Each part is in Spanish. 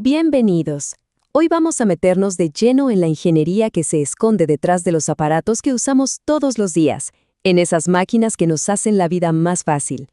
Bienvenidos. Hoy vamos a meternos de lleno en la ingeniería que se esconde detrás de los aparatos que usamos todos los días, en esas máquinas que nos hacen la vida más fácil.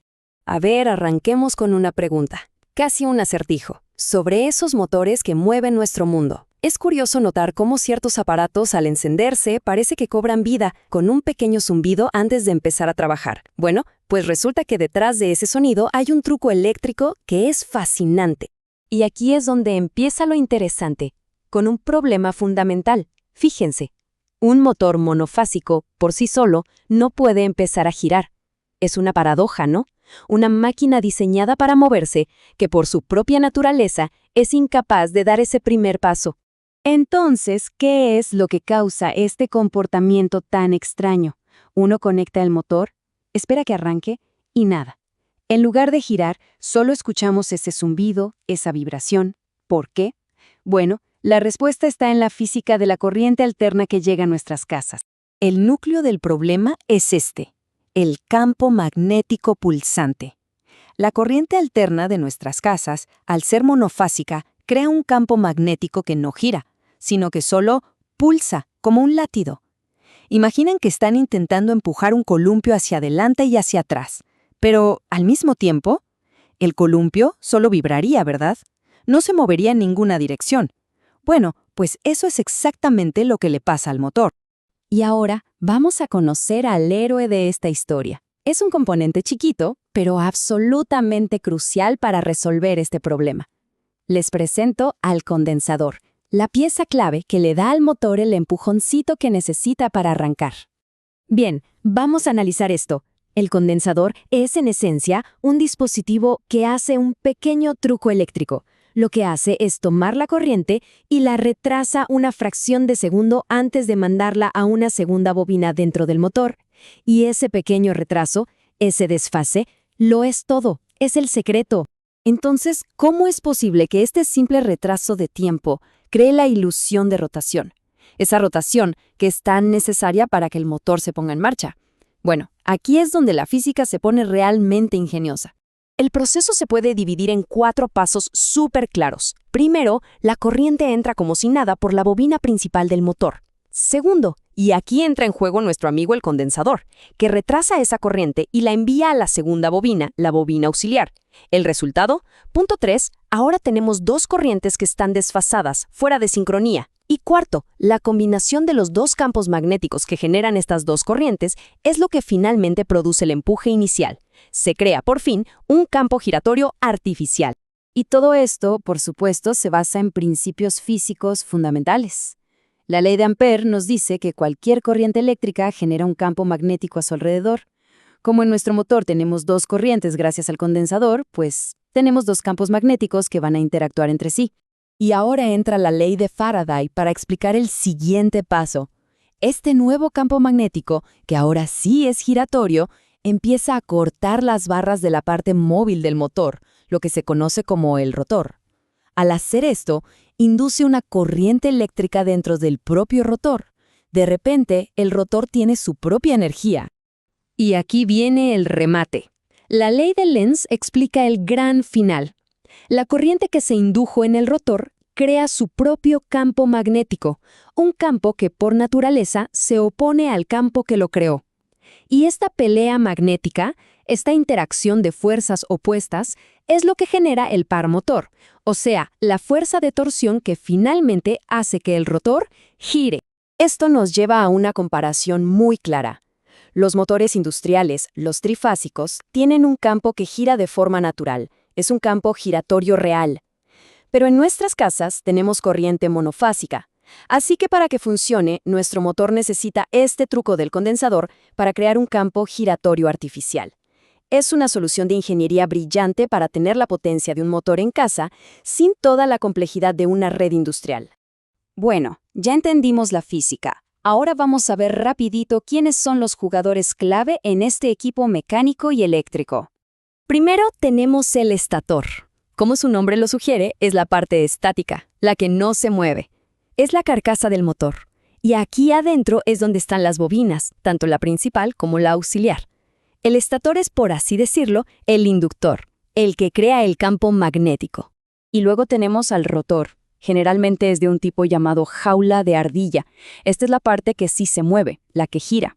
A ver, arranquemos con una pregunta, casi un acertijo, sobre esos motores que mueven nuestro mundo. Es curioso notar cómo ciertos aparatos al encenderse parece que cobran vida con un pequeño zumbido antes de empezar a trabajar. Bueno, pues resulta que detrás de ese sonido hay un truco eléctrico que es fascinante. Y aquí es donde empieza lo interesante, con un problema fundamental. Fíjense, un motor monofásico, por sí solo, no puede empezar a girar. Es una paradoja, ¿no? Una máquina diseñada para moverse, que por su propia naturaleza es incapaz de dar ese primer paso. Entonces, ¿qué es lo que causa este comportamiento tan extraño? Uno conecta el motor, espera que arranque y nada. En lugar de girar, solo escuchamos ese zumbido, esa vibración. ¿Por qué? Bueno, la respuesta está en la física de la corriente alterna que llega a nuestras casas. El núcleo del problema es el campo magnético pulsante. La corriente alterna de nuestras casas, al ser monofásica, crea un campo magnético que no gira, sino que solo pulsa, como un látigo. Imaginen que están intentando empujar un columpio hacia adelante y hacia atrás. Pero, al mismo tiempo, el columpio solo vibraría, ¿verdad? No se movería en ninguna dirección. Bueno, pues eso es exactamente lo que le pasa al motor. Y ahora vamos a conocer al héroe de esta historia. Es un componente chiquito, pero absolutamente crucial para resolver este problema. Les presento al condensador, la pieza clave que le da al motor el empujoncito que necesita para arrancar. Bien, vamos a analizar esto. El condensador es, en esencia, un dispositivo que hace un pequeño truco eléctrico. Lo que hace es tomar la corriente y la retrasa una fracción de segundo antes de mandarla a una segunda bobina dentro del motor. Y ese pequeño retraso, ese desfase, lo es todo, es el secreto. Entonces, ¿cómo es posible que este simple retraso de tiempo cree la ilusión de rotación? Esa rotación que es tan necesaria para que el motor se ponga en marcha. Bueno, aquí es donde la física se pone realmente ingeniosa. El proceso se puede dividir en 4 pasos súper claros. Primero, la corriente entra como si nada por la bobina principal del motor. Segundo, y aquí entra en juego nuestro amigo el condensador, que retrasa esa corriente y la envía a la segunda bobina, la bobina auxiliar. El resultado, punto 3, ahora tenemos 2 corrientes que están desfasadas, fuera de sincronía. Y cuarto, la combinación de los 2 campos magnéticos que generan estas 2 corrientes es lo que finalmente produce el empuje inicial. Se crea, por fin, un campo giratorio artificial. Y todo esto, por supuesto, se basa en principios físicos fundamentales. La ley de Ampère nos dice que cualquier corriente eléctrica genera un campo magnético a su alrededor. Como en nuestro motor tenemos 2 corrientes gracias al condensador, pues tenemos 2 campos magnéticos que van a interactuar entre sí. Y ahora entra la ley de Faraday para explicar el siguiente paso. Este nuevo campo magnético, que ahora sí es giratorio, empieza a cortar las barras de la parte móvil del motor, lo que se conoce como el rotor. Al hacer esto, induce una corriente eléctrica dentro del propio rotor. De repente, el rotor tiene su propia energía. Y aquí viene el remate. La ley de Lenz explica el gran final. La corriente que se indujo en el rotor crea su propio campo magnético, un campo que por naturaleza se opone al campo que lo creó. Y esta pelea magnética, esta interacción de fuerzas opuestas, es lo que genera el par motor, o sea, la fuerza de torsión que finalmente hace que el rotor gire. Esto nos lleva a una comparación muy clara. Los motores industriales, los trifásicos, tienen un campo que gira de forma natural. Es un campo giratorio real. Pero en nuestras casas tenemos corriente monofásica. Así que para que funcione, nuestro motor necesita este truco del condensador para crear un campo giratorio artificial. Es una solución de ingeniería brillante para tener la potencia de un motor en casa sin toda la complejidad de una red industrial. Bueno, ya entendimos la física. Ahora vamos a ver rapidito quiénes son los jugadores clave en este equipo mecánico y eléctrico. Primero tenemos el estator. Como su nombre lo sugiere, es la parte estática, la que no se mueve. Es la carcasa del motor. Y aquí adentro es donde están las bobinas, tanto la principal como la auxiliar. El estator es, por así decirlo, el inductor, el que crea el campo magnético. Y luego tenemos al rotor. Generalmente es de un tipo llamado jaula de ardilla. Esta es la parte que sí se mueve, la que gira.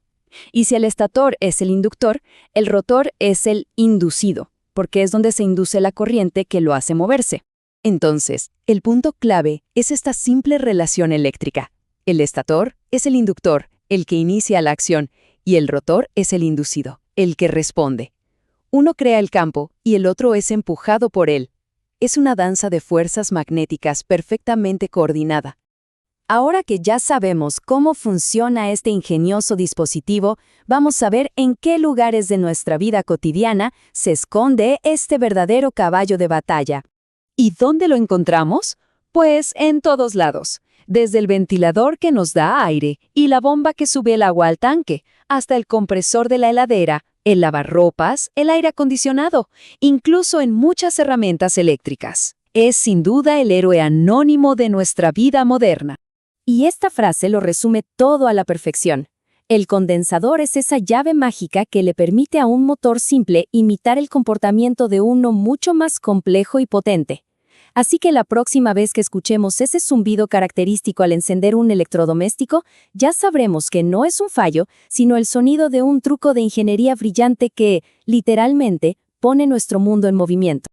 Y si el estator es el inductor, el rotor es el inducido, porque es donde se induce la corriente que lo hace moverse. Entonces, el punto clave es esta simple relación eléctrica. El estator es el inductor, el que inicia la acción, y el rotor es el inducido, el que responde. Uno crea el campo y el otro es empujado por él. Es una danza de fuerzas magnéticas perfectamente coordinada. Ahora que ya sabemos cómo funciona este ingenioso dispositivo, vamos a ver en qué lugares de nuestra vida cotidiana se esconde este verdadero caballo de batalla. ¿Y dónde lo encontramos? Pues en todos lados. Desde el ventilador que nos da aire y la bomba que sube el agua al tanque, hasta el compresor de la heladera, el lavarropas, el aire acondicionado, incluso en muchas herramientas eléctricas. Es sin duda el héroe anónimo de nuestra vida moderna. Y esta frase lo resume todo a la perfección. El condensador es esa llave mágica que le permite a un motor simple imitar el comportamiento de uno mucho más complejo y potente. Así que la próxima vez que escuchemos ese zumbido característico al encender un electrodoméstico, ya sabremos que no es un fallo, sino el sonido de un truco de ingeniería brillante que, literalmente, pone nuestro mundo en movimiento.